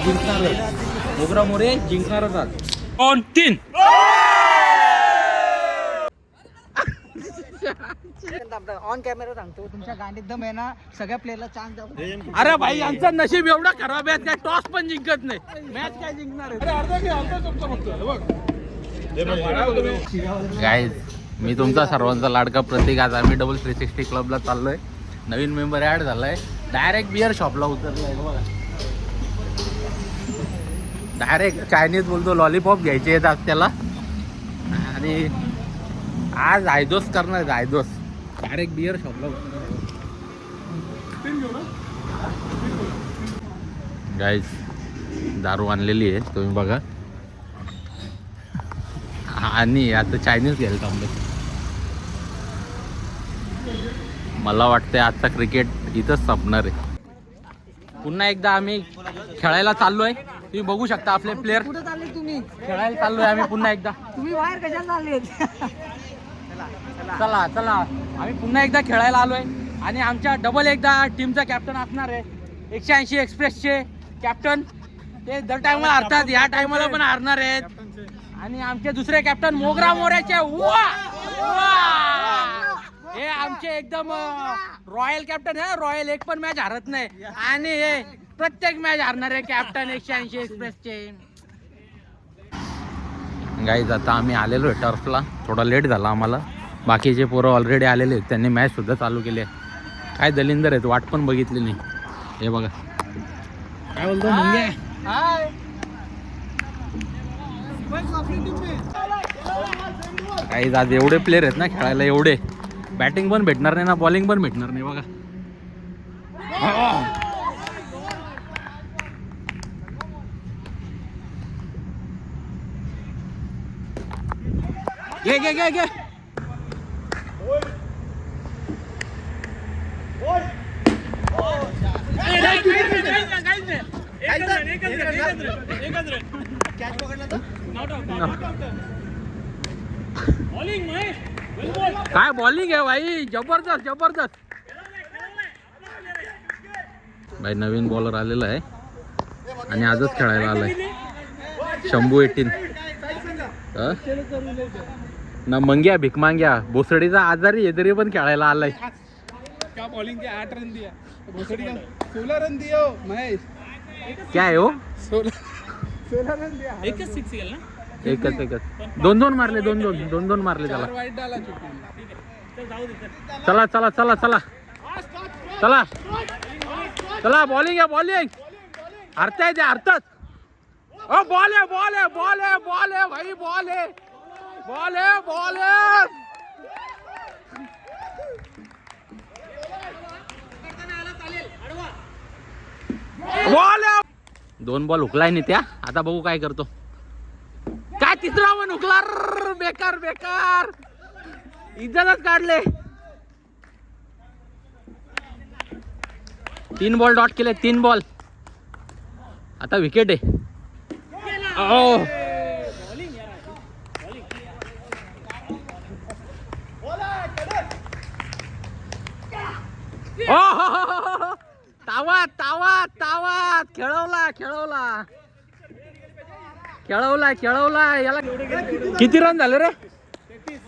जिंकणार. मोगरा मोरे जिंकणारच आज. 2-3. ऑन कॅमेरा सांगतो तुमच्या गांडीत दम आहे ना, सगळ्या प्लेयरला चान्स द्या. अरे भाई यांचं नशीब एवढं खराब आहे, काय टॉस पण जिंकत नाही. मॅच काय जिंकणार आहे. गाईज मी तुमचा सर्वांचा लाडका प्रतीक. आज आम्ही डबल 360 क्लबला चाललोय. नवीन मेंबर ऍड झालाय. डायरेक्ट बिअर शॉपला उतरलाय बघा. डायरेक्ट चायनीज बोलतो, लॉलीपॉप घ्यायचे आहेत आज त्याला. आणि आज आयदोस करणार. आयदोस डायरेक्ट बिअर शॉपला. गाईज दारू आणलेली आहे तुम्ही बघा. आणि आता चायनीज घ्यायला थांबले. मला वाटतंय आता क्रिकेट इथंच संपणार आहे. पुन्हा एकदा आम्ही खेळायला चाललोय. तुम्ही बघू शकता आपले प्लेयर. कुठे चालले तुम्ही? खेळायला चाललोय आम्ही पुन्हा एकदा. तुम्ही बाहेर कशाला चालले? चला चला आम्ही पुन्हा एकदा खेळायला आलोय. आणि आमच्या डबल एकदा टीमचा कॅप्टन असणार आहे. 180 एक्सप्रेसचे कॅप्टन. ते दर टायमाला हरतात, या टायमाला पण हारणार आहेत. आणि आमचे दुसरे कॅप्टन मोगरा मोऱ्याचे. हे आमचे एकदम रॉयल कॅप्टन आहे. रॉयल एक पण मॅच हरत नाही. आणि हे प्रत्येक मॅच हारणारे कॅप्टन 180 एक्सप्रेसचे. गाईज आता आम्ही आलेलो आहे टर्फला. थोडा लेट झाला आम्हाला. बाकीचे पोरं ऑलरेडी आलेले आहेत. त्यांनी मॅच सुद्धा चालू केली आहे. काय दलिंदर आहेत, वाट पण बघितली नाही. हे बघा काय बोलतो मंग्या. काही आज एवढे प्लेयर आहेत ना खेळायला. एवढे बॅटिंग पण भेटणार नाही ना, बॉलिंग पण भेटणार नाही बघा. घे घे घे घे. काय बॉलिंग आहे भाई, जबरदस्त जबरदस्त. भाई नवीन बॉलर आलेला आहे आणि आजच खेळायला आलाय. शंभू 18 ना. मंग्या भीक मांग्या भोसडीचा आजारी आहे तरी पण खेळायला आलाय. क्या बॉलिंग के 8 रन दिया, भोसड़ी का 16 रन दिया हो महेश. क्या आहे हो. 16 रन दिया. एकच सिक्स गेला ना. एकच 2-2 मारले. 2-2 मारले त्याला. वाइड डाला चुकी. चला चला चला चला चला चला. बॉलिंग आहे बॉलिंग. हरताय ते हरतात. बॉल आहे बॉल आहे बॉल आहे बॉल आहे भाई. बॉल आहे बॉल आहे बॉल आहे. बॉल आहे. 2 बॉल हुकलाय नाही त्या. आता बघू काय करतो. काय तिसरा पण हुकला. बेकार बेकार. इज्जतच काढले. 3 बॉल डॉट केले. 3 बॉल. आता विकेट आहे. तावात तावात तावात. खेळवला खेळवला खेळवला खेळवला. याला किती रन झाले रे.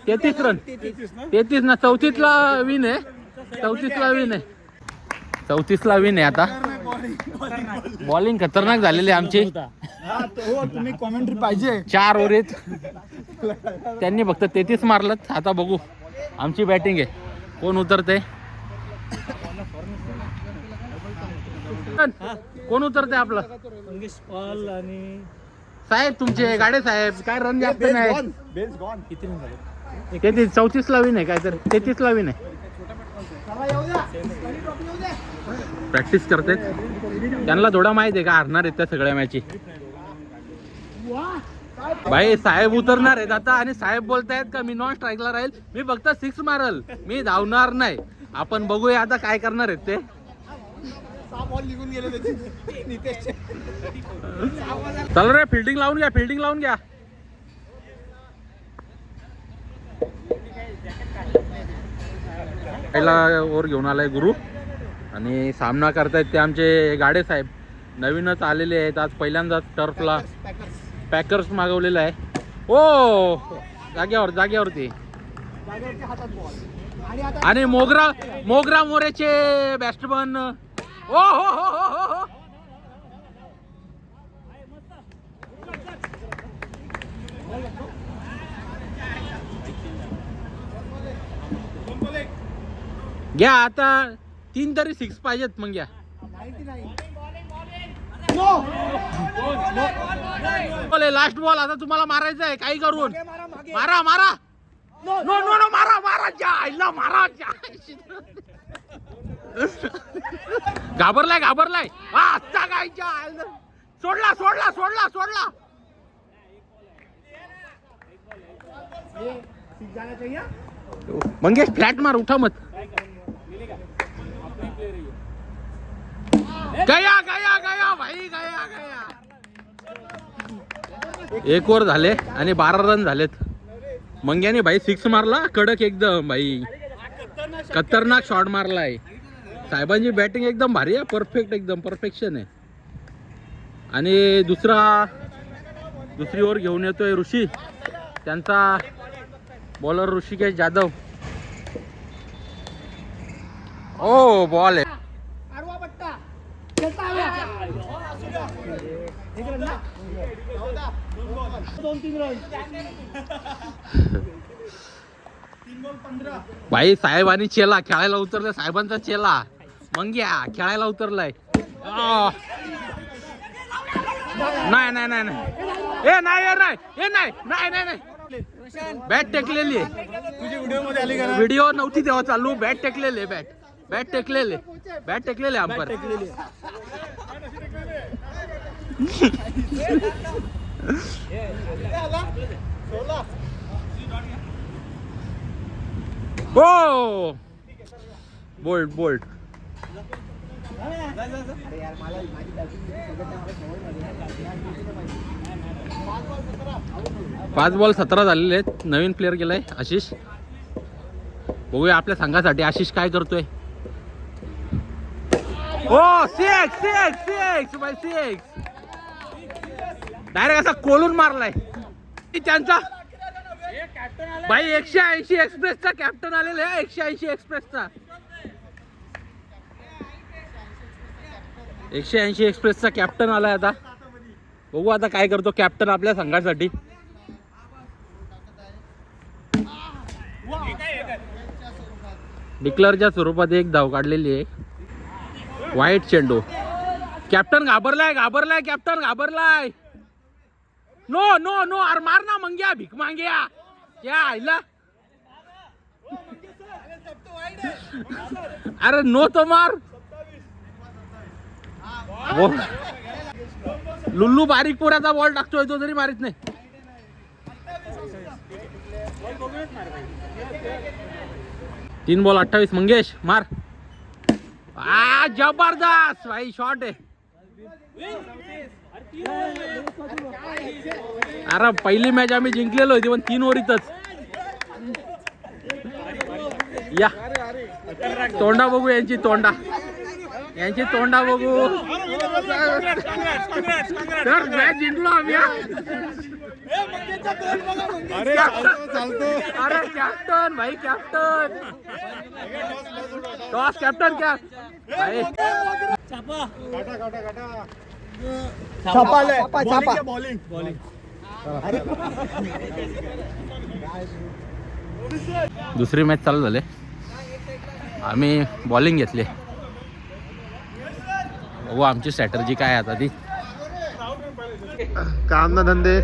33 रन. 33 ना. 34ला विन आहे. 34ला विन आहे. 34ला विन आहे. आता बॉलिंग खतरनाक झालेली आमची. तुम्ही कॉमेंट्री पाहिजे. 4 ओव्हरीत त्यांनी फक्त 33 मारलं. आता बघू आमची बॅटिंग आहे. कोण उतरते. कोण उतरते आपलं. पॉल आणि साहेब तुमचे गाडे साहेब. काय रन जास्त नाही. किती रन झाले. 33. 34ला विन आहे काय तर. 33ला विन आहे. प्रॅक्टिस करतेत. त्यांना थोडा माहित आहे का हरणार आहेत त्या सगळ्या मॅची. भाई साहेब उतरणार आहेत आता. आणि साहेब बोलतायत का मी नॉन स्ट्राईकला राहील. मी फक्त 6 मारल. मी धावणार नाही. आपण बघूया आता काय करणार आहेत ते. बॉल निघून गेले त्याचे नितेशचे. चल रे फिल्डिंग लावून घ्या. फिल्डिंग लावून घ्या. पहिला ओव्हर घेऊन आलाय गुरु. आणि सामना करतायत ते आमचे गाडे साहेब. नवीनच आलेले आहेत आज पहिल्यांदाच टर्फला. पॅकर्स मागवलेलं आहे. ओ जाग्यावर जाग्यावरती. आणि मोगरा मोरेचे बॅट्समन. ओ हो हो हो हो हो. घ्या आता 3 तरी 6 पाहिजेत मग घ्या. लास्ट बॉल आता तुम्हाला मारायचं आहे काही करून. मारा मारा. नो नो नो मारा मारा जायला मारा. घाबरलाय. आजचा काय सोडला सोडला सोडला सोडला. मंगेश फ्लॅट मार उठा मत. गया गया गया भाई गया गया. 1 ओव्हर झाले आणि 12 रन झालेत. मंग्याने भाई 6 मारला कडक एकदम भाई. खतरनाक शॉट मारलाय. साहेबांची बॅटिंग एकदम भारी आहे. परफेक्ट एकदम परफेक्शन आहे. आणि दुसरी ओव्हर घेऊन येतोय ऋषी. त्यांचा बॉलर ऋषिकेश जाधव. ओ बॉल आहे. भाई साहेब आणि चेला खेळायला उतरले. साहेबांचा चेला मंग्या खेळायला उतरलाय. नाही नाही नाही नाही ए नाही नाही नाही नाही नाही. बॅट टेकलेली आहे. व्हिडिओ नव्हती तेव्हा चालू. बॅट टेकलेले. बॅट टेकलेले अंपर. हो बोल्ट 5 बॉल 17 झालेले आहेत. नवीन प्लेअर गेलाय आशिष. बघूया आपल्या संघासाठी आशिष काय करतोय. ओ 6 बाय 6 डायरेक्ट असा कोलून मारलाय. त्यांचा भाई 180 एक्सप्रेसचा कॅप्टन आलेला आहे. 180 एक्सप्रेसचा 180 एक्सप्रेसचा कॅप्टन आलाय. आता बघू आता काय करतो कॅप्टन आपल्या संघासाठी. डिक्लेअरच्या स्वरूपात 1 धाव काढलेली आहे. वाईट चेंडू. कॅप्टन घाबरलाय कॅप्टन घाबरलाय. नो नो नो अरे मार ना मंग्या भीक मांग्या. क्या आईला अरे नो तो मार. लुल्लू बारीक पोराचा बॉल टाकतोय तो तरी मारित नाही. तीन बॉल 28. मंगेश मार. जबरदस्त भाई शॉट आहे. अरे पहिली मॅच आम्ही जिंकलेलो होती पण 3 ओव्हरीतच. या तोंडा बघू यांची तोंडा बघू. तर मॅच जिंकलो आम्ही. अरे कॅप्टन भाई कॅप्टन टॉस कॅप्टन क्या भाई. दुसरी मॅच चालू झाली. आम्ही बॉलिंग घेतली. बघू आमची स्ट्रॅटर्जी काय आता ती. काम ना धंदे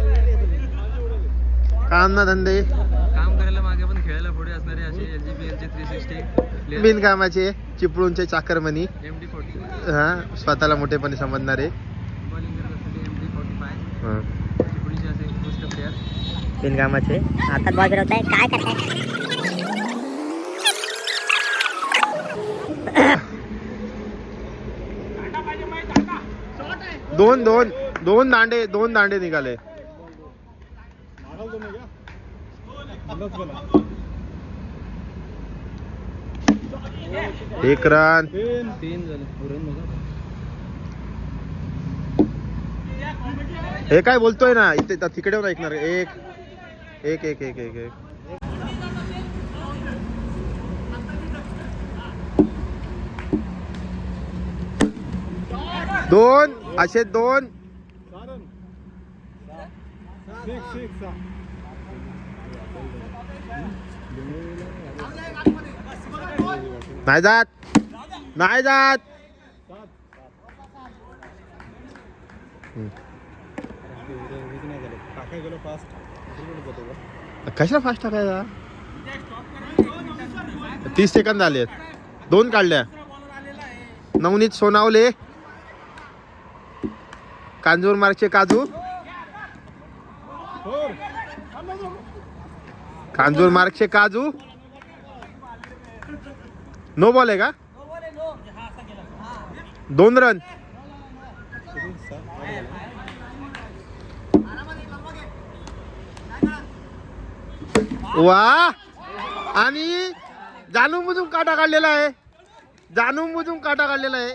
काम करायला मागे पण खेळायला पुढे असणारे असे LGPLचे 360 बिनकामाचे चिपळूणचे चाकरमनी MD40 हा स्वतःला मोठेपणे समजणारे चिपळूणचे असे उत्कृष्ट प्लेयर बिनकामाचे. आता बॉल फिरवताय काय करताय. दोन दांडे निघाले. एक रन. 3 झाले. हे काय बोलतोय ना इथे तिकडे येऊन ऐकणार. एक एक एक एक एक एक दोन असे दोन. नाही जात नाही जात. कशाला फास्ट टाकायचा. 30 सेकंद आले. 2 काढल्या. नवनीत सोनावले, कांजूर मार्गचे काजू. कांजूर मार्गचे काजू. नो बॉल आहे का. 2 रन. वा. आणि जाणून बुजून काटा काढलेला आहे. जाणून बुजून काटा काढलेला आहे.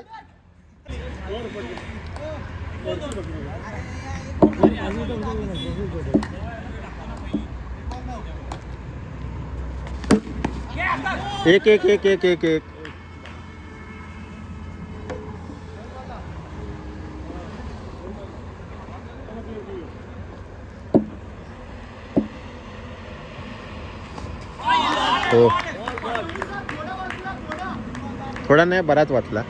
एक एक एक एक एक एक. हो थोडा नाही बराच वाचला.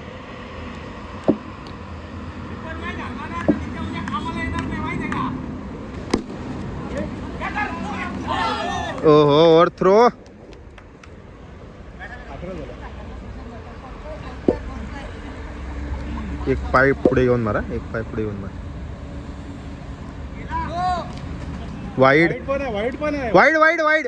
ओहो और थ्रो. एक पाय पुढे येऊन मारा. एक पाय पुढे येऊन मारा. Wide wide wide wide.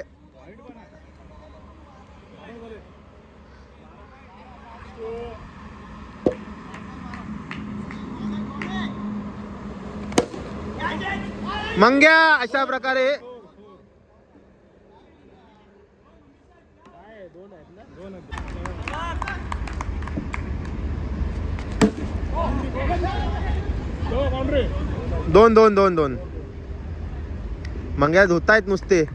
Mangya अशा प्रकारे दोन दोन दोन दोन. मंग्या धुतायत नुसते.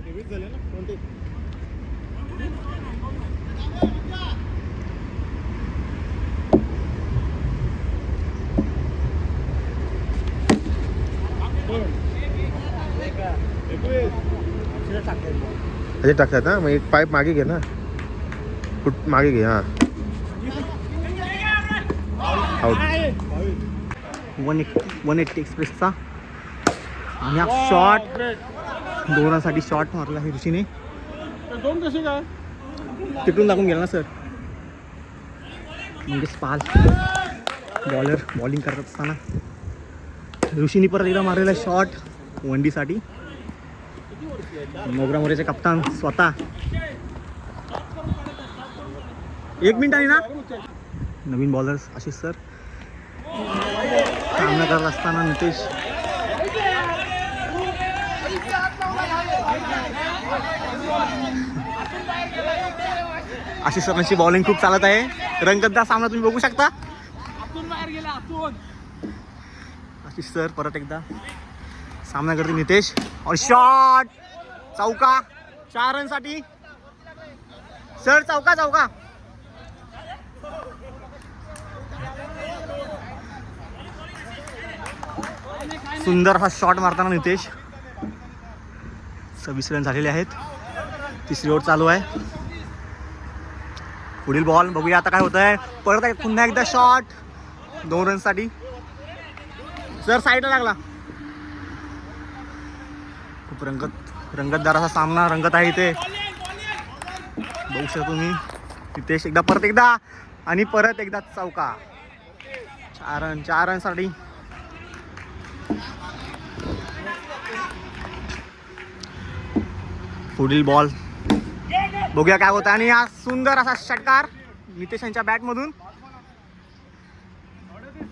असे टाकतात ना. मग एक पाईप मागे घे ना. मागे घे. हा आउट. 180 एक्सप्रेसचा आणि हा शॉट 2 रनसाठी शॉट मारला आहे ऋषीने. तिकडून लागून गेला ना सर. म्हणजे पाल बॉलर बॉलिंग करत असताना ऋषीने परत एकदा मारलेला शॉट 1D साठी. मोगरा मोरेचे कप्तान स्वतः. 1 मिनिट आहे ना. नवीन बॉलर्स आशिष सर सामना करत असताना नितेश. आशिष सरांची बॉलिंग खूप चालत आहे. रंगतदार सामना तुम्ही बघू शकता. आशिष सर परत एकदा सामना करते. नितेश और शॉट चौका 4 रनसाठी. सर चौका चौका. सुंदर हा शॉट मारताना नितेश. 26 रन झालेले आहेत. 3री ओव्हर चालू आहे. पुढील बॉल बघूया आता काय होत आहे. परत पुन्हा एकदा शॉट 2 रनसाठी. सर साईडला लागला. खूप रंगतदार असा सामना रंगत आहे इथे बघू शकता तुम्ही. नितेश एकदा परत एकदा आणि परत एकदा चौका. 4 रनसाठी. पुढील बॉल बघूया काय होतं. आणि हा सुंदर असा षटकार नितेश यांच्या बॅटमधून.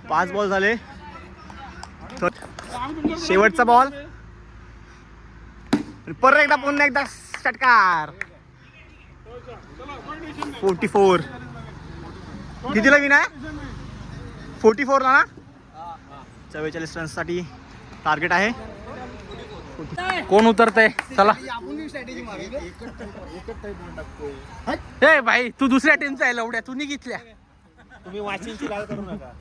5 बॉल झाले. शेवटचा बॉल. परत पुन्हा एकदा षटकार. 44 कितीला विन आहे. 44 ला ना. 44 रनसाठी टार्गेट आहे. कोण उतरतंय? चला ए भाई, तू दुसऱ्या टीमचा आहे लवड्या, तू निघितल्या. तुम्ही वाचिंगची लाल करू नका.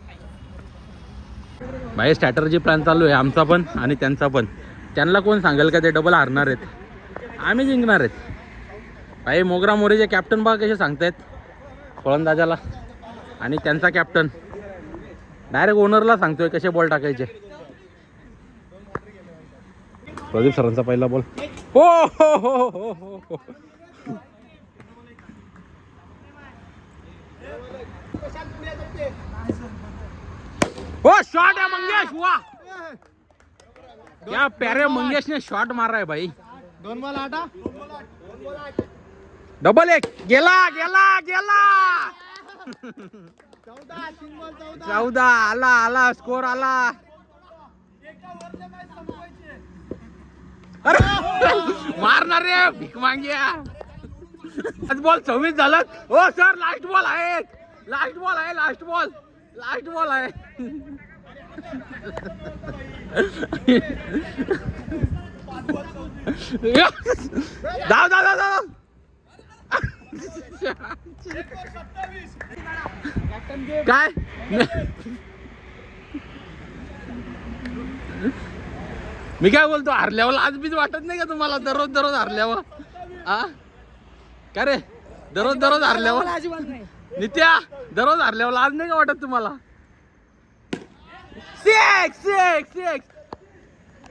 भाई स्ट्रॅटर्जी प्लॅन चालू आहे आमचा पण आणि त्यांचा पण. त्यांना कोण सांगेल का ते डबल हारणार आहेत? आम्ही जिंकणार आहेत. भाई मोगरा मोरेचे कॅप्टन बघा कसे सांगतायत फलंदाजाला, आणि त्यांचा कॅप्टन डायरेक्ट ओनरला सांगतोय कसे बॉल टाकायचे. प्रदीप सरांचा पहिला बॉल. हो हो हो हो हो हो. हो शॉट है मंगेश, वाह क्या प्यारे मंगेश ने शॉट मारा है भाई. 2 बॉल आटा. डबल एक गेला गेला गेला. 14 आला आला स्कोर आला. अरे मारणार रे भीक मांग्या. आज बॉल 26 झालं. हो सर लास्ट बॉल आहे, लास्ट बॉल आहे, लास्ट बॉल, लास्ट बॉल आहे. धाव धाव धाव धाव. काय मी काय बोलतो, हारल्यावर आज बीच वाटत नाही का तुम्हाला? दररोज दररोज हारल्यावर का रे? दररोज दररोज हारल्यावर नित्या, दररोज हारल्यावर आज नाही का वाटत तुम्हाला? 6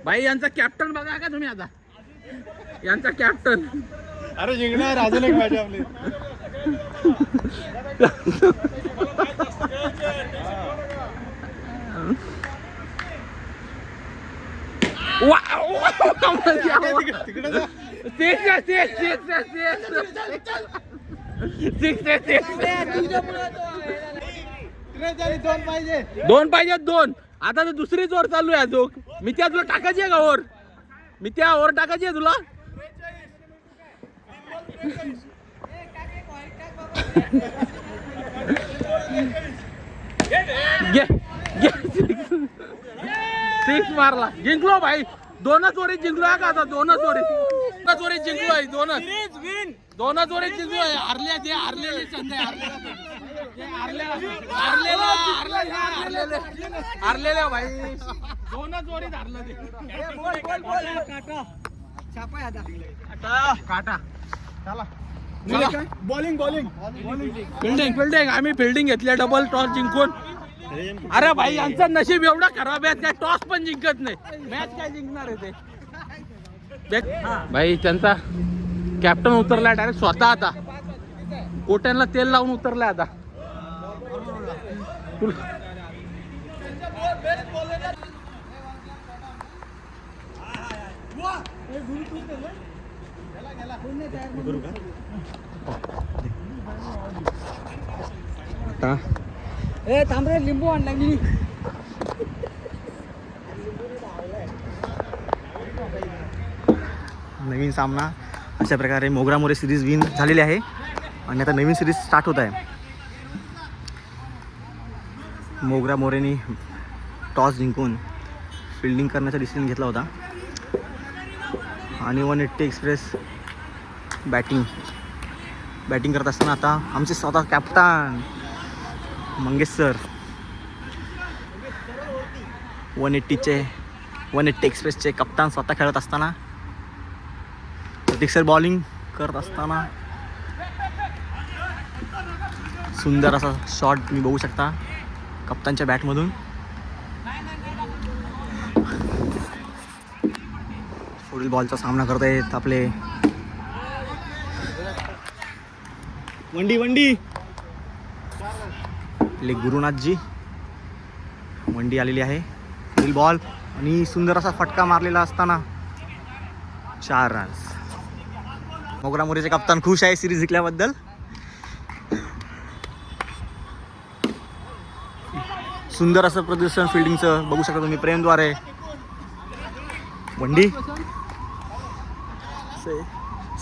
भाई यांचा कॅप्टन बघा का तुम्ही आता, यांचा कॅप्टन. अरे जिंकणार अजून एक मॅच आपली. दोन पाहिजे, दोन. आता तर दुसरी जोर चालू आहे अजून. मी त्या तुला टाकायची आहे का ओर? मी त्या ओर टाकायची आहे तुला? सिक्स मारला, जिंकलो भाई. 2 ओव्हरीत जिंकलो का आता? 2 ओव्हरीत जिंकलो आहे. 2 ओव्हरीत जिंकलो आहे. हारलेले चंद हारलेले भाई. 2 ओव्हरीत हारलं ते. काटा बॉलिंग फिल्डिंग आम्ही फिल्डिंग घेतली, डबल टॉस जिंकून. अरे भाई यांचं नशीब एवढं खराब आहे, काय टॉस पण जिंकत नाही. मॅच काय जिंकणार आहे ते भाई. त्यांचा कॅप्टन उतरलाय डायरेक्ट स्वतः. आता कोट्यांना तेल लावून उतरलाय आता. थांब रे, लिंबू आणला मी. नवीन सामना अशा प्रकारे मोगरा मोरे सिरीज विन झालेली आहे आणि आता नवीन सिरीज स्टार्ट होत आहे. मोगरा मोरेनी टॉस जिंकून फिल्डिंग करण्याचा डिसिजन घेतला होता आणि 180 एक्सप्रेस बॅटिंग करत असताना आता आमचे स्वतः कॅप्टन मंगेश सर 180 एक्सप्रेसचे कप्तान स्वतः खेळत असताना, प्रतीक सर बॉलिंग करत असताना सुंदर असा शॉट तुम्ही बघू शकता कप्तानच्या बॅटमधून. पुढील बॉलचा सामना करत आहेत आपले वंडी आपले गुरुनाथजी. वंडी आलेली आहे. पुढील बॉल आणि सुंदर असा फटका मारलेला असताना 4 रन्स. मोगरा मोरेचे कप्तान खुश आहे सिरीज जिंकल्याबद्दल. सुंदर असं प्रदर्शन फिल्डिंगचं बघू शकता तुम्ही प्रेमद्वारे. वंडी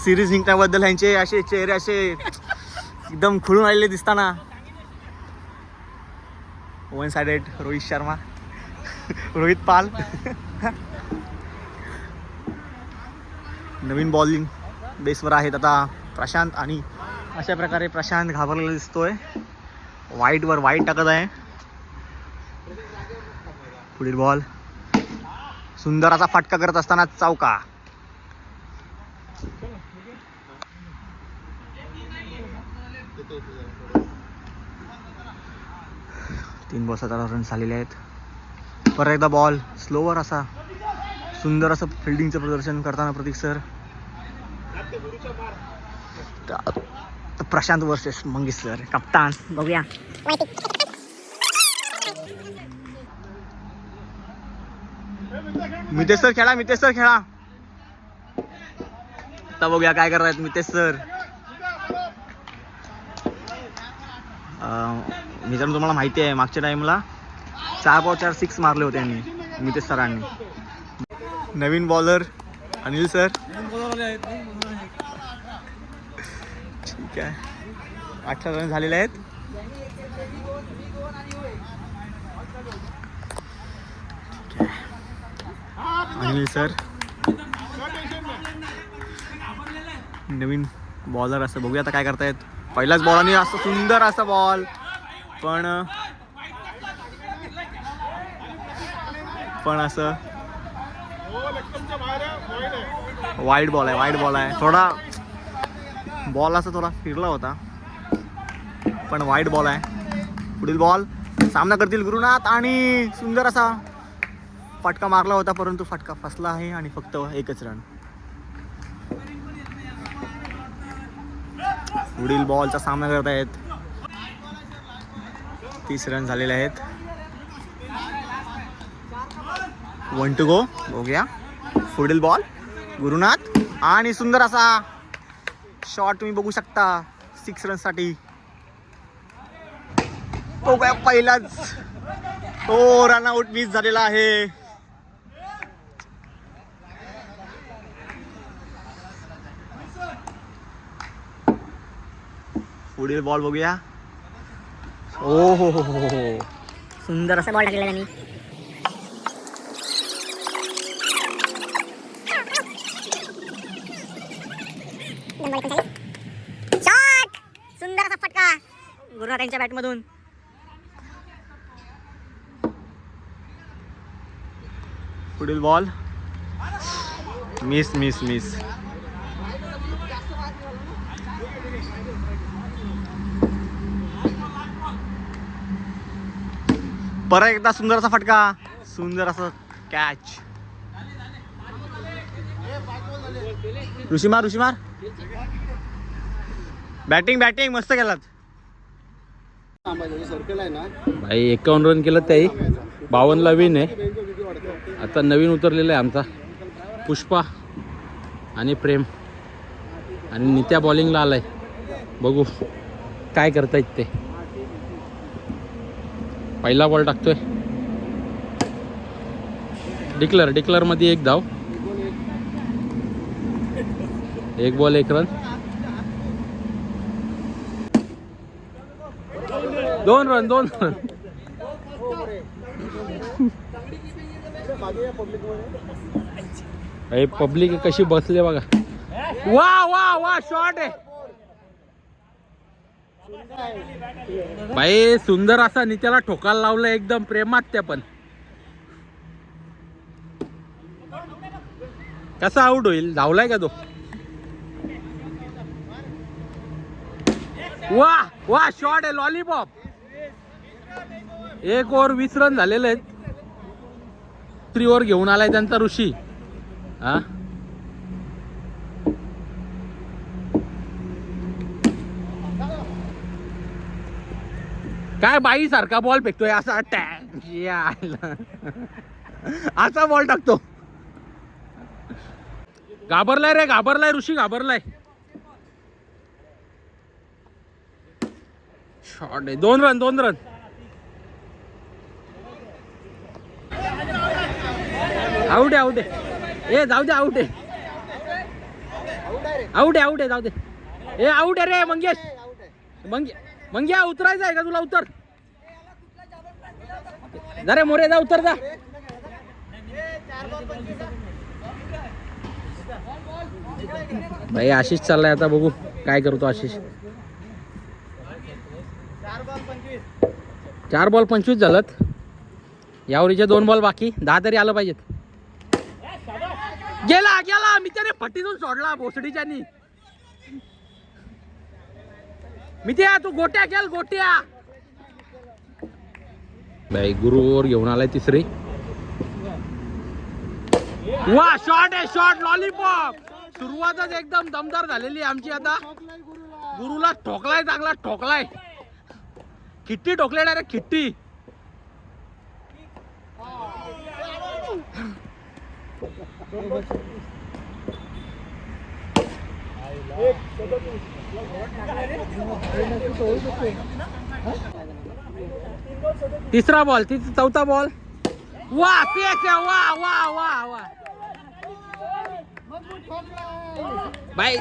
सिरीज जिंकण्याबद्दल ह्यांचे असे चेहरे असे एकदम खुलून आलेले दिसताना. 1 साइडेड रोहित शर्मा, रोहित पाल. नवीन बॉलिंग बेसवर आहेत आता प्रशांत. आणि अशा प्रकारे प्रशांत घाबरलेला दिसतोय. वाईटवर वाईट टाकत आहे. पुढील बॉल. सुंदर असा फटका करत असताना चौका. तीन बॉल 17 रन झालेले आहेत. परत एकदा बॉल स्लोवर असा सुंदर असं फिल्डिंगचं प्रदर्शन करताना Pratik sir. Prashant versus Mangesh sir कप्तान. बघूया. मितेश सर खेळा. मितेश सर खेळा. आता बघूया काय करतायत मितेश सर. मित्रांनो तुम्हाला माहिती आहे मागच्या टाइमला 4 बॉल 4 6 मारले होते यांनी मितेश सरांनी. नवीन बॉलर अनिल सर. ठीक आहे. 18 रन झालेले आहेत. अनिल सर नवीन बॉलर असं बघूया आता काय करतायत. पहिलाच बॉलने असं सुंदर असा बॉल पण असं वाईड बॉल आहे. थोडा बॉल असा थोडा फिरला होता पण वाईड बॉल आहे. पुढील बॉल. सामना करतील गुरुनाथ आणि सुंदर असा फटका मारला होता परंतु फटका फसला आहे आणि फक्त 1च रन. पुढील बॉलचा सामना करत आहेत. 30 रन झालेले आहेत. 1 to go. बघूया. पुढील बॉल. गुरुनाथ आणि सुंदर असा शॉट तुम्ही बघू शकता 6 रनसाठी. बघूया पहिलाच रनआउट मिस झालेला आहे. पुढील बॉल बघूया. हो सुंदर असा बॉल टाकलेला त्यांनी. शॉट. सुंदर असा फटका गुरुनाथ यांच्या बॅटमधून. पुढील बॉल. मिस. परत एकदा सुंदर असा फटका. सुंदर असं कॅच. ऋषिमार बॅटिंग मस्त केलात. भाई 51 रन केलं त्याही. 52ला विन आहे. आता नवीन उतरलेला आहे आमचा पुष्पा आणि प्रेम आणि नित्या बॉलिंगला आलाय. बघू काय करतायत ते. पहिला बॉल टाकतोय. डिक्लर मध्ये 1 धाव. 1 बॉल 1 रन. 2 रन. पब्लिक कशी बसले बघा. वा शॉट आहे भाई. सुंदर असा नित्याला ठोकायला लावलं एकदम प्रेमात. त्या पण कसा आउट होईल. धावलाय का तो. वा शॉट आहे. लॉलीपॉप. 1 ओव्हर 20 रन झालेले आहेत. 3 ओव्हर घेऊन आलाय त्यांचा ऋषी. हा काय बाई सारखा बॉल फेकतोय असा असा बॉल टाकतो. घाबरलाय ऋषी घाबरलाय. शॉट आहे. 2 रन. आउट आहे. जाऊ दे. आउट आहे जाऊ दे. आउट आहे रे मंगेश. मंग्या उतरायचं आहे का तुला. उतर जरे मोरे. जा उतर जा. भाई आशिष चाललाय आता, बघू काय करतो आशिष. 4 बॉल 25 झालं. यावरीचे 2 बॉल बाकी, 10 तरी आलं पाहिजेत. गेला गेला, मी त्याने फटीतून सोडला भोसडीच्यानी. मी त्या तू गोट्या गेल गोट्या. भाई गुरुवर घेऊन आलाय तिसरी. वा शॉट आहे, शॉट लॉलीपॉप. सुरुवातच एकदम दमदार झालेली आमची. आता गुरुला ठोकलाय, चांगला ठोकलाय. खिट्टी ठोकले डायरेक्ट खिट्टी. तिसरा बॉल, चौथा बॉल. वा सिक्स, वा वा वा वा. भाई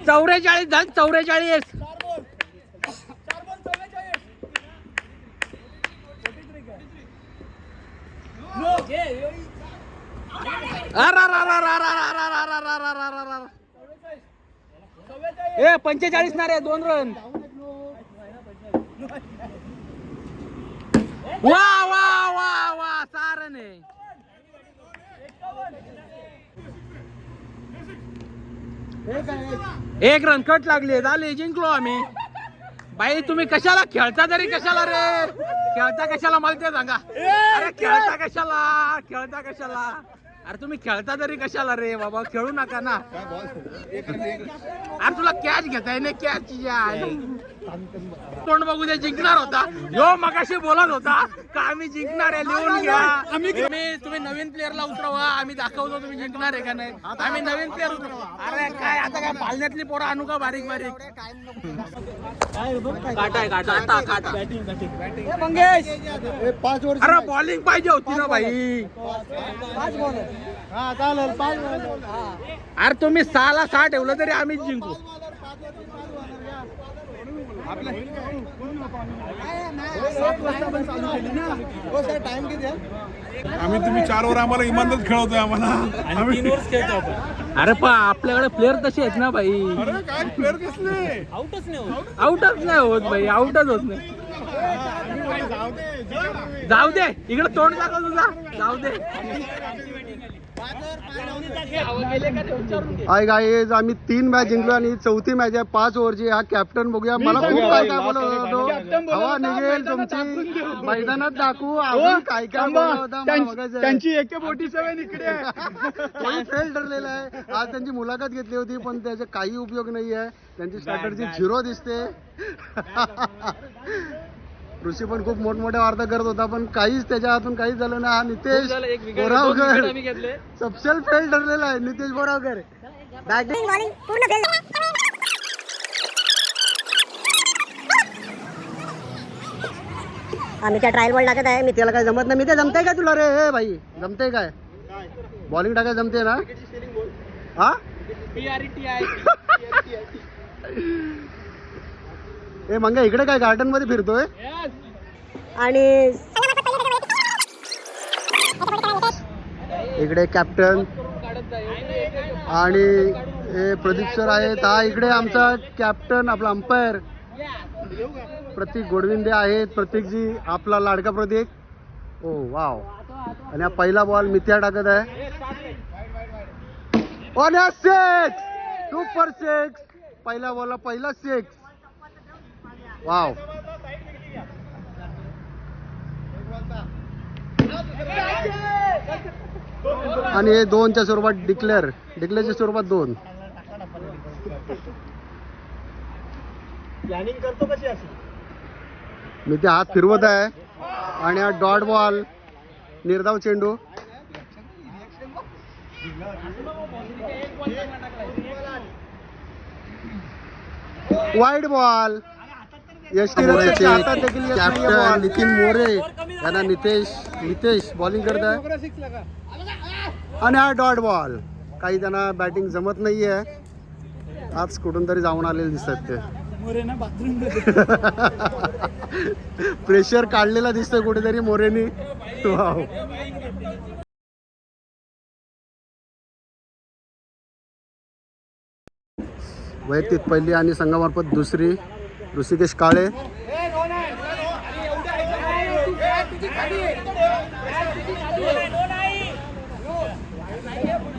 44 झाले, 44. ए 45 ना रे, 2 रन. वा वा वा वा, 6 रन आहे. एक रन कट लागली, झाले जिंकलो आम्ही. भाई तुम्ही कशाला खेळता तरी कशाला रे, खेळता कशाला मला ते सांगा. अरे खेळता कशाला, खेळता कशाला. अरे तुम्ही खेळता तरी कशाला रे बाबा, खेळू नका ना. अरे तुला कॅच घेताय ना, कॅच. तोंड बघू दे, जिंकणार होता यो. मगाशी बोलत होता का आम्ही जिंकणार आहे, लिहून घ्या. तुम्ही नवीन प्लेअरला उतरवा, आम्ही दाखवतो तुम्ही जिंकणार आहे का नाही. आम्ही नवीन प्लेअर उतरवा. अरे काय आता काय पालण्यातली पोरं आणू का बारीक बारीक. काटाय काटा काटा. अरे बॉलिंग पाहिजे होती ना भाई. अरे तुम्ही 6ला 6 ठेवलं तरी आम्ही जिंकू. आम्ही तुम्ही 4 ओव्हर आम्हाला इमानच खेळवतोय आम्हाला. आम्ही 3 ओव्हर खेळतो आपण. अरे पण आपल्याकडे प्लेअर तसे आहेत ना भाई. अरे काय प्लेअर कसले, आउटच नाही होत भाई, आउटच होत नाही. जाऊ दे इकडे तोंड दाखव तुझा, जाऊ दे. हाय गाईज, आम्ही 3 मॅच जिंकलो आणि 4थी मॅच आहे 5 ओव्हरची. हा कॅप्टन बघूया, मला खूप काय काय बोलत होतो. हवा निघेल तुमची, मैदानात दाखवू आपण काय काय बोलत होता. त्यांची AK-47 इकडे फेल ठरलेला आहे. आज त्यांची मुलाखत घेतली होती पण त्याचा काही उपयोग नाही आहे. त्यांची स्ट्रॅटर्जी 0 दिसते. ऋषी पण खूप मोठमोठ्या वार्ता करत होता पण काहीच त्याच्या हातून काहीच झालं ना. हा नितेश बोरावकर सबसेल फेल ठरलेला आहे. नितेश बोरावकर बॅटिंग बॉलिंग पूर्ण फेल. आम्ही त्या ट्रायल बॉल टाकत आहे. मी त्याला काय जमत नाही. मी ते जमतंय काय तुला रे. हे भाई जमतंय काय, बॉलिंग टाकाय जमते ना. हा ए मंगा इकडे काय गार्डन मध्ये फिरतोय. आणि इकडे कॅप्टन आणि हे प्रदीप सर आहेत. हा इकडे आमचा कॅप्टन आपला अंपायर प्रतीक गोडविंदे आहेत. प्रतीकजी आपला लाडका प्रतीक. ओ वाव. आणि हा पहिला बॉल मिथ्या टाकत आहे. और 6 सुपर 6. पहिला बॉलला पहिला 6. वाव. आणि हे 2च्या स्वरूपात डिक्लेअरच्या स्वरूपात 2. प्लॅनिंग करतो कशी अशी. मी ते हात फिरवत आहे आणि हा डॉट बॉल, निर्धाव चेंडू. Wide ball. Captain Nitin More यांना नितेश बॉलिंग करत आहे आणि हा डॉट बॉल. काही त्यांना बॅटिंग जमत नाहीये. आज कुठून तरी जाऊन आलेले दिसतात ते. प्रेशर काढलेला दिसतोय कुठेतरी मोरेनी. वाव. वैयक्तिक पहिली आणि संघामार्फत दुसरी ऋषिकेश काळे.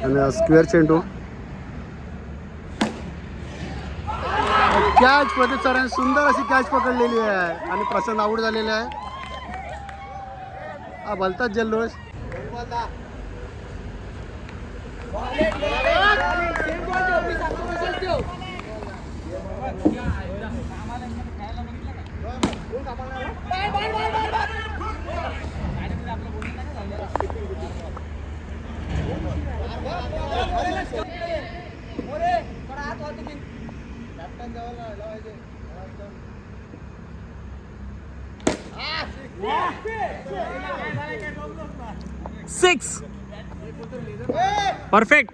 आणि स्क्वेअर चेंडू कॅच प्रदीप सरांनी सुंदर अशी कॅच पकडलेली आहे आणि प्रसन्न आऊट झालेले आहे. हा भलताच जल्लोष. Six perfect.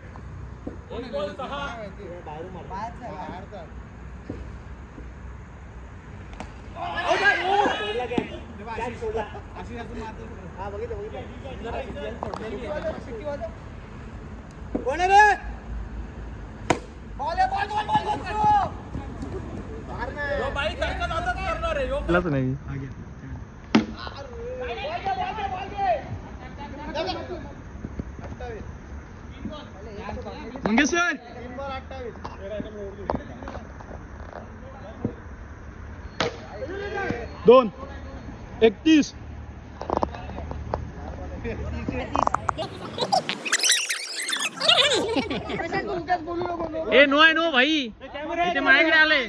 नाही मंगेश्वर 2-31. ए नो आहे नो भाई, इथे माझ्याकडे आले.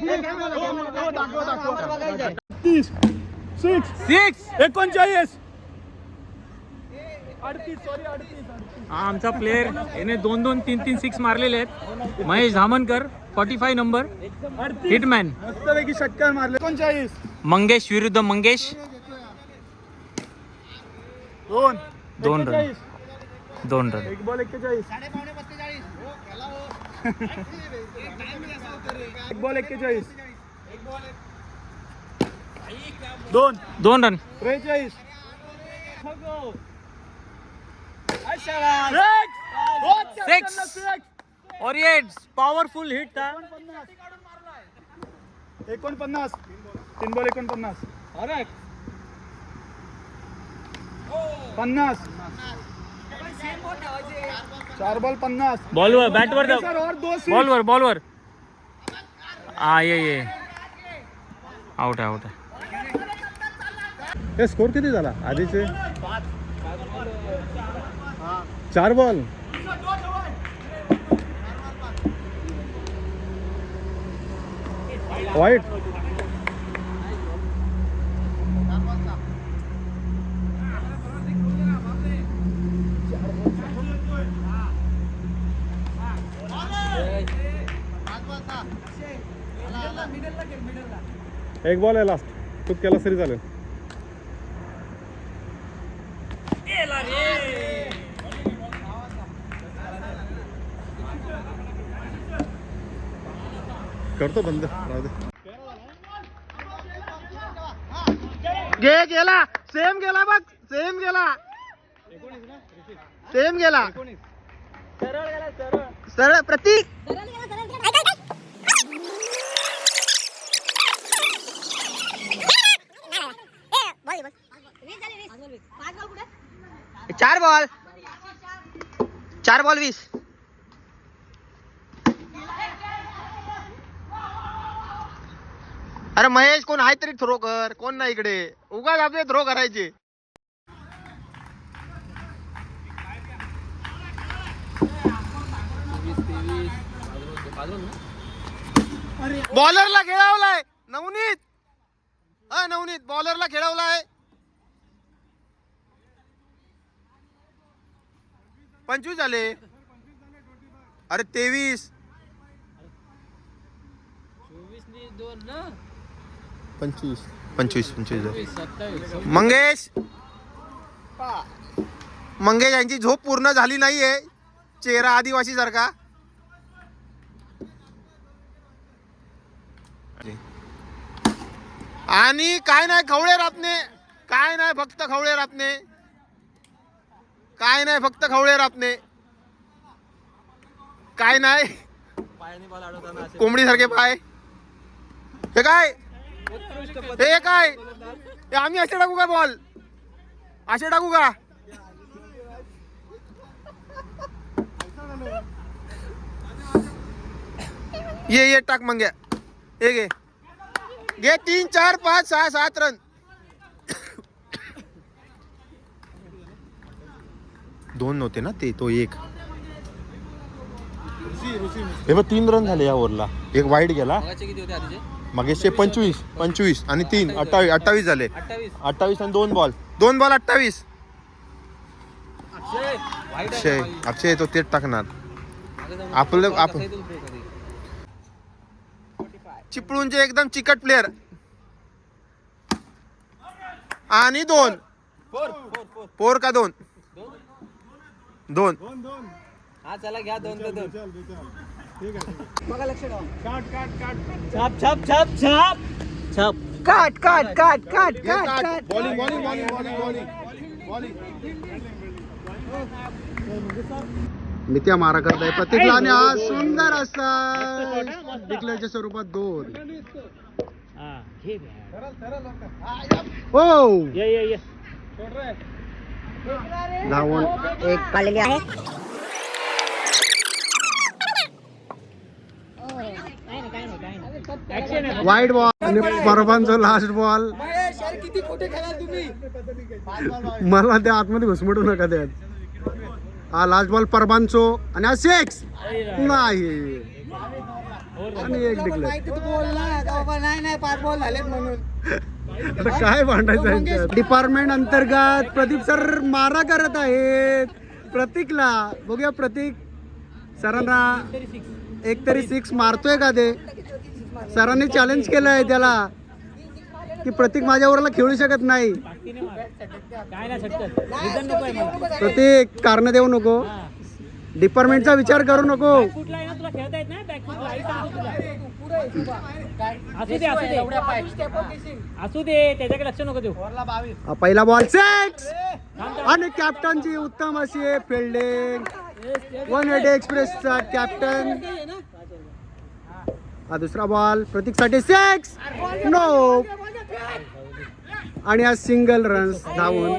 39. हा आमचा प्लेअर याने 2-2, 3-3 6 मारलेले आहेत. Mahesh Dhamankar 45 number hitman. मस्तपैकी षटकार मारले. 39. मंगेश विरुद्ध मंगेश. 2 रन. 2 रन. एक बॉल 41. एक बॉल 41. 2 रन. 43. सिक्स और ये पॉवरफुल हिट था. 49. 3 बॉल 49. 50. 4 बॉल 50. बॉलवर बॅटवर और 2 बॉलवर हा ये आउट आहे. हे स्कोर किती झाला आधीचे? 4 बॉल. वाईट. एक बॉल आहे लास्ट. तू केला तरी चालेल. करतो बंद. गेला. सेम गेला बघ. सेम गेला. सरळ प्रतीक. चार बॉल 20. अरे महेश, कोण आहे तरी थ्रो कर. कोण नाही इकडे. उगाच आपले थ्रो करायचे. बॉलरला खेळवलाय नवनीत. नवनीत बॉलरला खेळवलाय. 25 झाले. अरे 23. 25. मंगेश यांची झोप पूर्ण झाली नाहीये. चेहरा आदिवासी सारखा. आणि काय नाही खवळे रापणे. काय नाही फक्त खवळे रापणे. काय नाही. कोंबडी सारखे पाय. हे काय हे काय हे आम्ही असे टाकू का बॉल असे टाकू का ये टाक मग हे घे 3 4 5 6 7 रन. 2 नव्हते ना ते तो एक हे बघ 3 रन झाले या ओव्हरला. एक वाईट गेला मागेचे 25 आणि 3 28 झाले. 28 आणि 2 बॉल 28. अक्षय तो तेच टाकणार आपलं चिपळूणचे एकदम चिकट प्लेअर आणि 2 4 का 2 हा चला घ्या 2 ते 2. Bowling bowling bowling bowling bowling Mitya मारा करत आहे प्रत्येकला आणि हा सुंदर असा डिक्लेअरच्या स्वरूपात 2. हो धावून एक आलेली आहे. वाईट बॉल आणि परबांचा लास्ट बॉल. मला त्या आतमध्ये घुसमटू नका त्यात. हा लास्ट बॉल परबांचो आणि हा 6 नाही आणि एक डिक्लेअर. आता काय भांडायचं डिपार्टमेंट अंतर्गत प्रदीप सर मारा करत आहेत प्रतीकला. बघूया प्रतीक सरांना एक तरी 6 मारतोय का ते. सरांनी चॅलेंज केलंय त्याला की प्रतीक माझ्यावरला खेळू शकत नाही. प्रतीक कारण देऊ नको डिपार्टमेंटचा विचार करू नको. असू दे त्याच्याकडे लक्ष नको देऊ. पहिला बॉल 6 आणि कॅप्टनची उत्तम अशी फिल्डिंग. 180 एक्सप्रेसचा कॅप्टन. हा दुसरा बॉल प्रतीक साठी 6 नो आणि हा सिंगल रन्स धावून.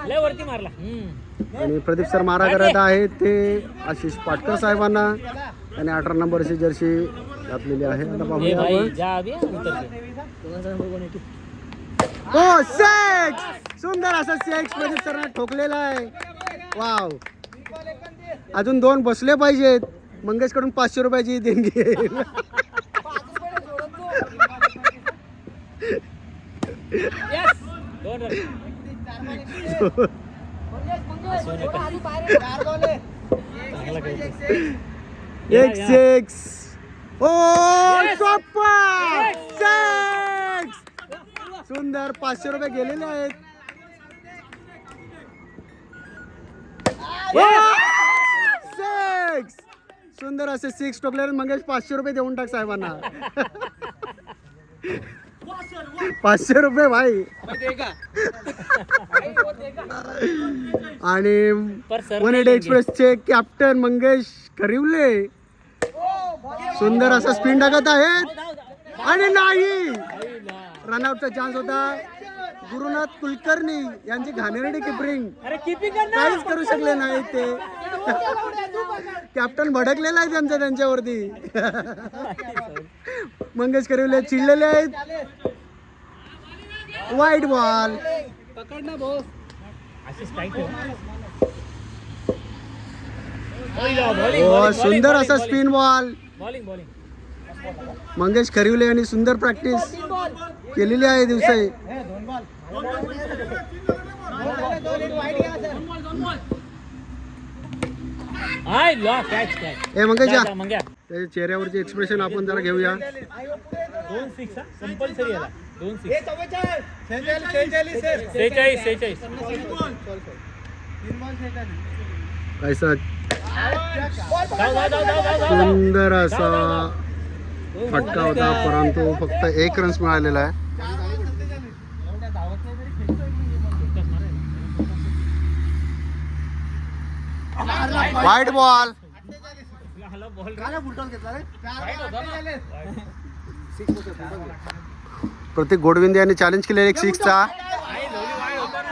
लय वरती मारला. आणि प्रदीप सर मारा करत आहेत ते आशिष पाटकर साहेबांना. त्याने 18 नंबरची जर्सी घातलेली आहे. आता पाहूया आपण. 6 सुंदर असा 6 प्रदीप सरने ठोकलेला आहे. वाव अजून 2 बसले पाहिजेत. मंगेश कडून 500 रुपयाची देणगी येईल. एक 6 ओ सुपर 6 सुंदर 500 रुपये गेलेले आहेत. 6 सुंदर असे 6 टोकले. मंगेश 500 रुपये देऊन टाक साहेबांना. 500 रुपये भाई. आणि 180 एक्सप्रेसचे कॅप्टन मंगेश खरिवले सुंदर असा स्पिन टाकत आहेत आणि नाही रनआउटचा चान्स होता. गुरुनाथ कुलकर्णी यांची घाणेरडी किपरिंग काहीच करू शकले नाही ते. कॅप्टन भडकलेला आहे त्यांच्यावरती. मंगेश खरिवले चिडलेले आहेत. वाईट बॉल. सुंदर असा स्पिन बॉल. मंगेश खरिवले यांनी सुंदर प्रॅक्टिस केलेली आहे दिवसाई. ए मंगेश त्याच्या चेहऱ्यावरचे एक्सप्रेशन आपण जरा घेऊया. 2-6 कंपल्सरी आला. 2-6 कैसा सुंदर असा फटका होता परंतु फक्त 1 रन्स मिळालेला आहे. वाईट बॉल. प्रत्येक गोडविंदे यांनी चॅलेंज केलेला एक 6चा.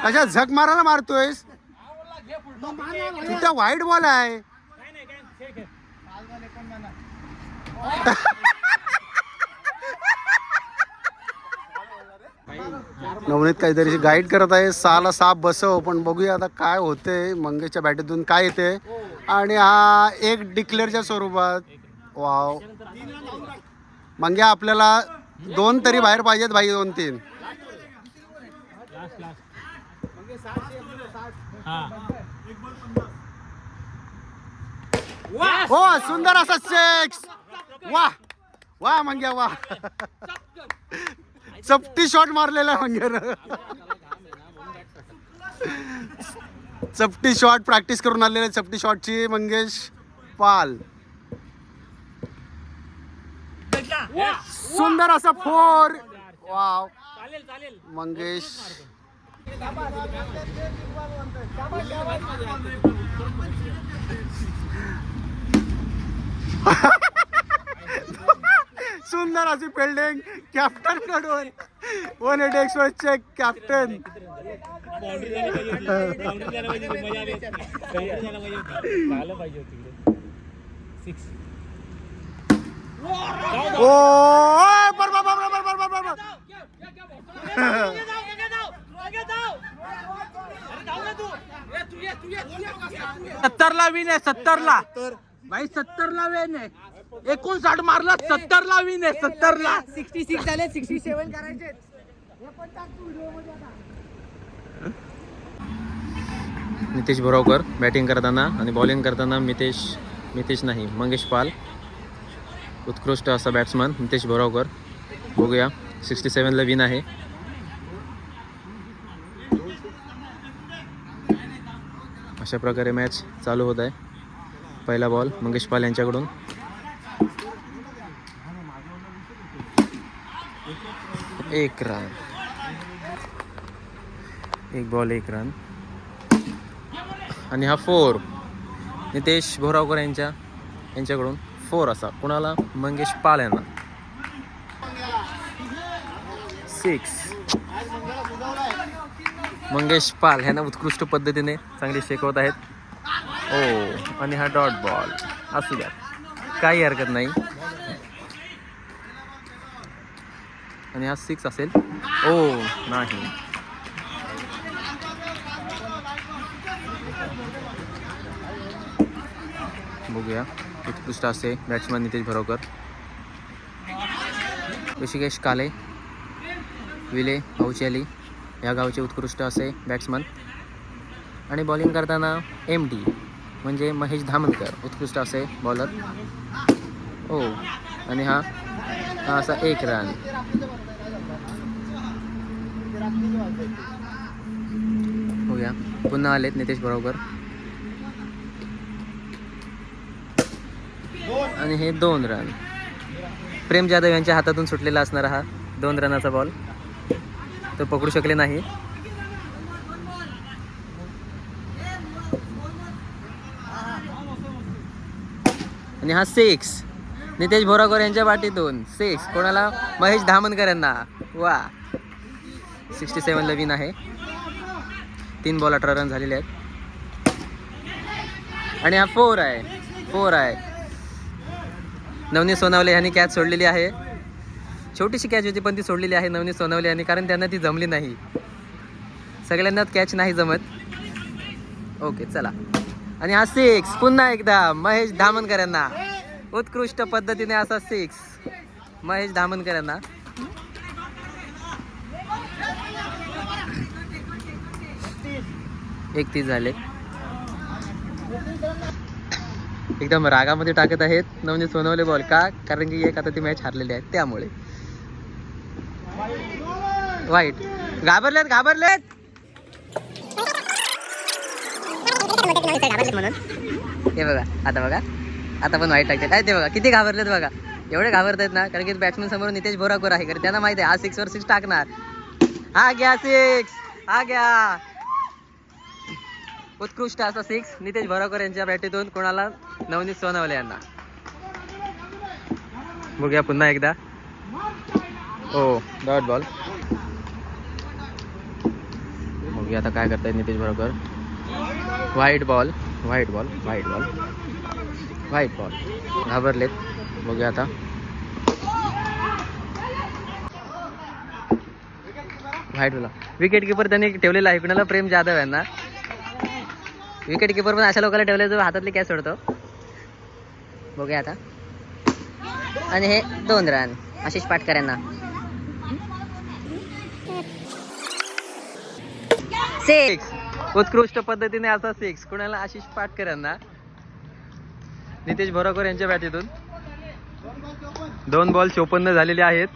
अशा झक मारायला मारतोयस, तिथं वाईट बॉल आहे. नवनीत काहीतरी गाईड करत आहे, 6ला 6 बसव. पण बघूया आता काय होतंय, मंगेशच्या बॅटीतून काय येते. आणि हा एक डिक्लेअरच्या स्वरूपात. वाव मंग्या, आपल्याला 2 तरी बाहेर पाहिजेत भाई, 2-3. हो सुंदर असा 6. वाह वाह मंग्या वाह. चपटी शॉट मारलेला मंग्यानं. चपटी शॉट प्रॅक्टिस करून आलेले, चपटी शॉटची मंगेश पाल. सुंदर असा 4. वाव मंगेश. सुंदर अशी फिल्डिंग कॅप्टन कडून. 180 एक्सप्रेसचे कॅप्टन. ओ बरोबर. 70ला विन आहे. 70ला भाई, 70ला विन आहे. 59 मारला, 70ला विन आहे. 70ला 66 झाले, 67 करायचे. नितेश बोरावकर बॅटिंग करताना आणि बॉलिंग करताना मितेश नाही मंगेश पाल. उत्कृष्ट असा बॅट्समन नितेश बोरावकर. बघूया 67ला विन आहे. अशा प्रकारे मॅच चालू होत आहे. पहिला बॉल मंगेश पाल यांच्याकडून. एक रन. एक बॉल 1 रन. आणि हा 4 नितेश बोरावकर यांच्याकडून 4 असा. कुणाला? मंगेश पाल यांना. 6 मंगेश पाल ह्यांना उत्कृष्ट पद्धतीने चांगली शेकवत आहेत. ओ आणि हा डॉट बॉल. असू द्या, काही हरकत नाही. आणि हा 6 असेल. ओ नाही. बघूया उत्कृष्ट असे बॅट्समन नितेश बोरावकर. ऋषिकेश काले, विले औचेली या गावचे उत्कृष्ट असे बॅट्समन. आणि बॉलिंग करताना MD म्हणजे महेश धामणकर, उत्कृष्ट असे बॉलर. ओ आणि हा असा 1 रन. बघूया पुन्हा आलेत नितेश बोरावकर. आणि हे 2 रन. प्रेम जाधव यांच्या हातातून सुटलेला असणारा हा 2 रनाचा बॉल तो पकडू शकले नाही. आणि हा 6 नितेश बोरावकर यांच्या पाठीतून 6. कोणाला? महेश धामणकर यांना. वा 67ला विन आहे. 3 बॉल 18 रन झालेले आहेत. आणि हा 4 आहे. नवनीत सोनावले यांनी कॅच सोडलेली आहे. छोटीशी कॅच होती पण ती सोडलेली आहे नवनीत सोनावले यांनी, कारण त्यांना ती जमली नाही. सगळ्यांनाच कॅच नाही जमत. ओके चला. आणि हा 6 पुन्हा एकदा महेश धामणकर यांना. उत्कृष्ट पद्धतीने असा 6 महेश धामणकर यांना. एक 30 झाले. एकदम रागामध्ये टाकत आहेत नवनीत सोनवले बॉल. का? कारण की आता ती मॅच हारलेली आहे त्यामुळे. वाईट घाबरलेत म्हणून. हे बघा आता पण वाईट टाकतात. ते बघा किती घाबरलेत बघा. एवढे घाबरत आहेत ना, कारण की बॅट्समन समोर नितेश बोरावकर आहे. कारण त्यांना माहिती आहे हा 6 वर 6 टाकणार. हा घ्या 6. हा घ्या. उत्कृष्ट असा 6 नितेश बोरावकर यांच्या बॅटीतून. कोणाला? नवनीत सोनावले यांना. बघूया पुन्हा एकदा. हो डॉट बॉल. बघूया आता काय करतायत नितेश बरोबर. White ball white ball white ball white ball. घाबरलेत. बघूया आता. White ball. विकेट किपर त्यांनी ठेवलेला आहे कुणाला, प्रेम जाधव यांना. विकेट किपर पण अशा लोकांना ठेवले जो हातातली कॅच सोडतो. बघूया आता. आणि हे 2 रन आशिष पाटकर यांना. 6. उत्कृष्ट पद्धतीने असा 6 कुणाला, आशिष पाटकर यांना. नितेश भोराकर यांच्या बॅटीतून 2 बॉल 54 झालेले आहेत.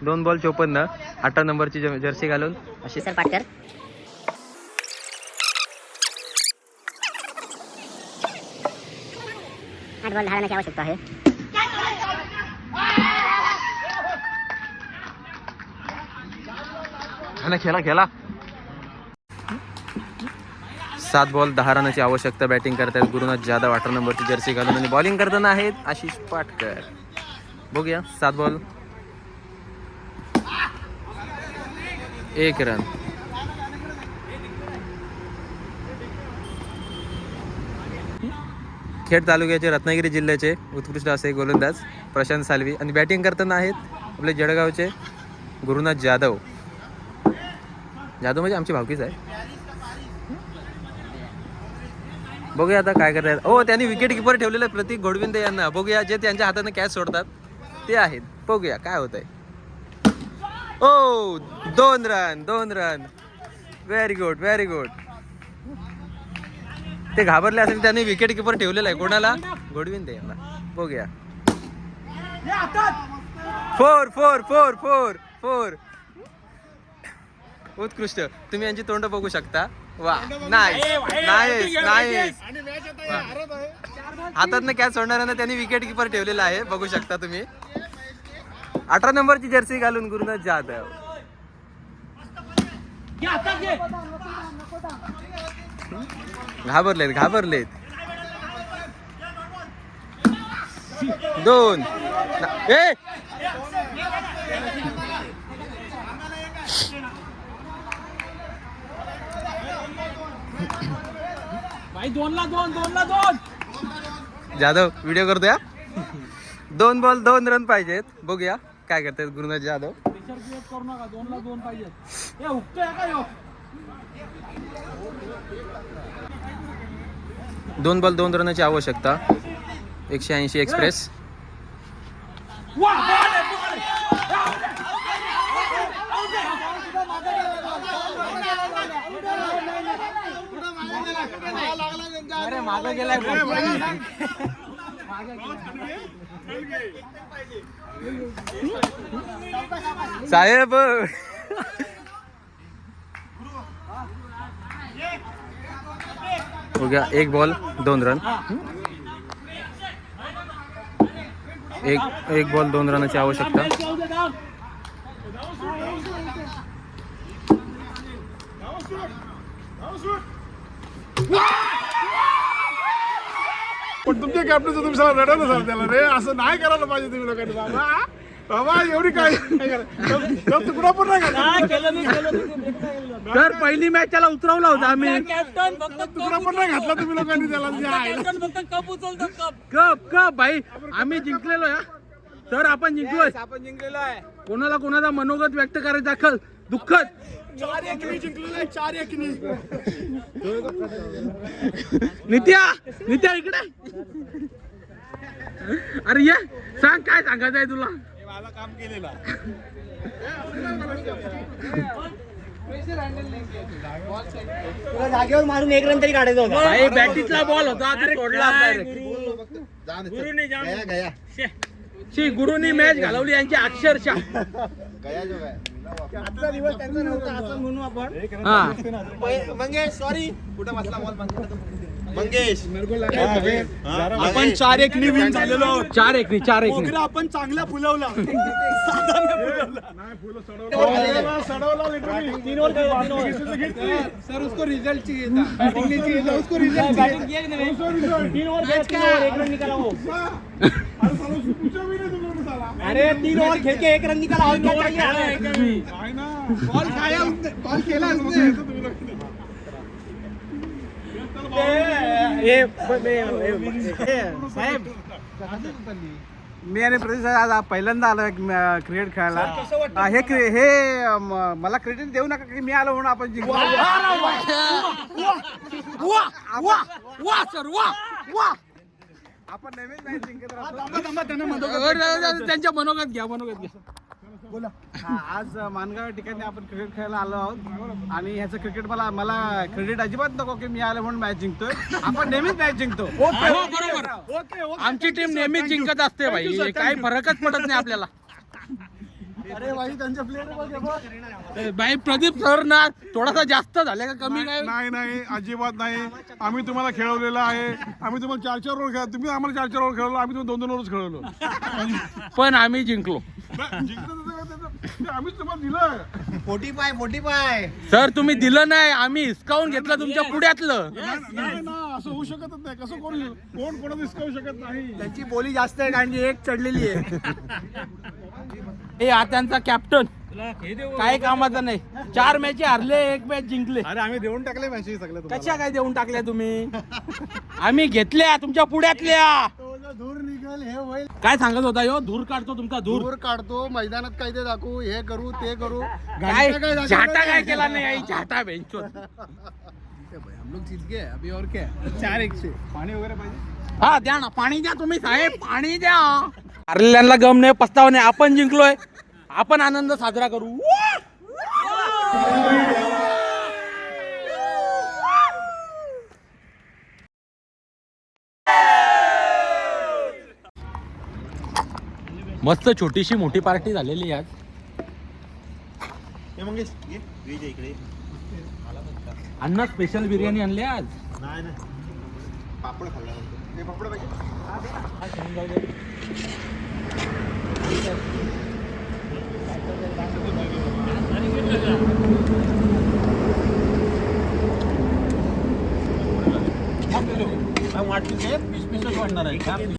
2 बॉल 54. 18 नंबरची जर्सी घालून आशिष पाटकर. आठ बॉल धाडण्याची आवश्यकता आहे. खेळा. 7 बॉल 10 रनाची आवश्यकता. बॅटिंग करतायत गुरुनाथ जाधव 18 नंबरची जर्सी घालून आणि बॉलिंग करताना आहेत आशिष पाटकर. बघूया. 7 बॉल 1 रन. खेड तालुक्याचे रत्नागिरी जिल्ह्याचे उत्कृष्ट असे गोलंदाज प्रशांत सालवी आणि बॅटिंग करताना आहेत आपले जळगावचे गुरुनाथ जाधव. जाधव म्हणजे आमची भावकीच आहे. बघूया आता काय करतायत. हो त्यांनी विकेट किपर ठेवलेलं आहे प्रतीक घोडविंदे यांना. बघूया जे त्यांच्या हाताने कॅच सोडतात ते आहेत. बघूया काय होत आहे. ओ 2 रन. Very good. ते घाबरले असेल त्यांनी विकेट किपर ठेवलेला आहे कोणाला, घोडविंदे यांना. बघूया. 4. उत्कृष्ट. तुम्ही यांची तोंड बघू शकता. वा नाईस. हातातनं कॅच सोडणाऱ्यांना त्यांनी विकेट किपर ठेवलेला आहे. बघू शकता तुम्ही. 18 नंबरची जर्सी घालून गुरुनाथ जाधव. घाबरलेत. 2. भाई 2 ला 2. जाधव व्हिडिओ करतोय. 2 बॉल 2 रन पाहिजेत. बघूया काय करतात गुरुनाथ जाधव. करू नका. 2 ला 2 पाहिजे. हे हुकतोय का ह्यो? 2 बॉल 2 रनाची आवश्यकता. 180 एक्सप्रेस. अरे मागे गेलाय. साहेब हो गया. 1 बॉल 2 रन. 1 बॉल 2 रनाची आवश्यकता. पण तुमच्या कॅप्टनचं तुम्ही सगळं रडायला सांग त्याला रे. असं नाही करायला पाहिजे तुम्ही लोकांनी. बाबा एवढी काय तुकडा पण नाही तर पहिली मॅच त्याला उतरवला होता आम्ही. तुकडा पण नाही घातला तुम्ही लोकांनी त्याला. कप भाई आम्ही जिंकलेलो या. तर आपण जिंकलोय. कोणाला मनोगत व्यक्त करायचं दाखल दुःखद. 4-1 जिंकलेलं आहे. 4-1 नित्या इकडे. अरे ये सांग काय सांगायचं आहे तुला. माझं काम केलेलं. जागेवर मारून 1 रन तरी काढायचा होता. भाई बॅटीतला बॉल होता तो सोडला. गुरुनी मॅच घालवली यांची अक्षरशः. आजचा दिवस त्यांचा नव्हता असं म्हणू आपण. मंगेश सॉरी कुठे बसला बॉल. मंगेश आपण 4-1 विन झालेलो. 4-1 आपण चांगला फुलवला. सर उसको रिजल्ट चाहिए था. बैटिंग नहीं चाहिए था उसको. रिजल्ट चाहिए. 3 ओवर 1 रन निकाला वो. अरे साला पूछा भी नहीं तुम लोगों ने साला अरे 3 ओवर खेल के 1 रन निकाला और क्या चाहिए काय ना बॉल खाया उसने बॉल खेला उसने तुम्ही लोक साहेब मी आणि प्रदीप सर आज पहिल्यांदा आलो क्रिकेट खेळायला हे मला क्रेडिट देऊ नका की मी आलो म्हणून आपण जिंकलो. वा सर वा वा आपण नेहमीच मॅच जिंकत राहतो. त्यांच्या मनोगत घ्या मनोगत घ्या. आज मानगाव या ठिकाणी आपण क्रिकेट खेळायला आलो आहोत आणि ह्याचं क्रिकेट मला क्रेडिट अजिबात नको की मी आलो म्हणून मॅच जिंकतोय. आपण नेहमीच मॅच जिंकतो. हो बरोबर आमची टीम नेहमीच जिंकत असते भाई काही फरकच पडत नाही आपल्याला. अरे भाई त्यांच्या प्लेअर भाई प्रदीप सर ना थोडासा जास्त झाले का कमी काय नाही अजिबात नाही. आम्ही तुम्हाला खेळवलेलं आहे. आम्ही तुम्हाला 4-4 ओव्हर खेळ तुम्ही आम्हाला 4-4 ओव्हर खेळवलं. आम्ही तुम्हाला 2-2 ओव्हर खेळवलो. पण आम्ही जिंकलो. आम्हीच तुम्हाला दिलं. 45 सर तुम्ही दिलं नाही आम्ही हिसकावून घेतलं तुमच्या पुढ्यातलं. नाही ना असं होऊ शकतच नाही. कसं कोण कोणाला दिसकावू शकत नाही. त्यांची बोली जास्त आहे कारण की एक चढलेली आहे. हे हा त्यांचा कॅप्टन काय कामाचा नाही. 4 मॅच हारले 1 मॅच जिंकले. अरे आम्ही देऊन टाकले मॅचेस सगळं. कशा काय देऊन टाकल्या तुम्ही. आम्ही घेतल्या तुमच्या पुढ्यातल्या. धूर निघल हे होईल काय सांगत होता यो धूर काढतो तुमचा धूर. धूर काढतो मैदानात काय ते दाखवू हे करू ते करू काय दाखवलं झाटा काय नाही. केला नाही आई झाटा बेंचो. हम लोग जीत गए अभी और क्या 4-1 पाणी वगैरे पाहिजे. हा द्या ना पाणी द्या तुम्ही साहेब पाणी द्या. हारलेल्यांना गम नाही पस्तावा नाही. आपण जिंकलोय आपण आनंद साजरा करू. मस्त छोटीशी मोठी पार्टी झालेली आज. अण्णा स्पेशल बिर्याणी आणली आज. वाटली ते 20 वाढणार आहे.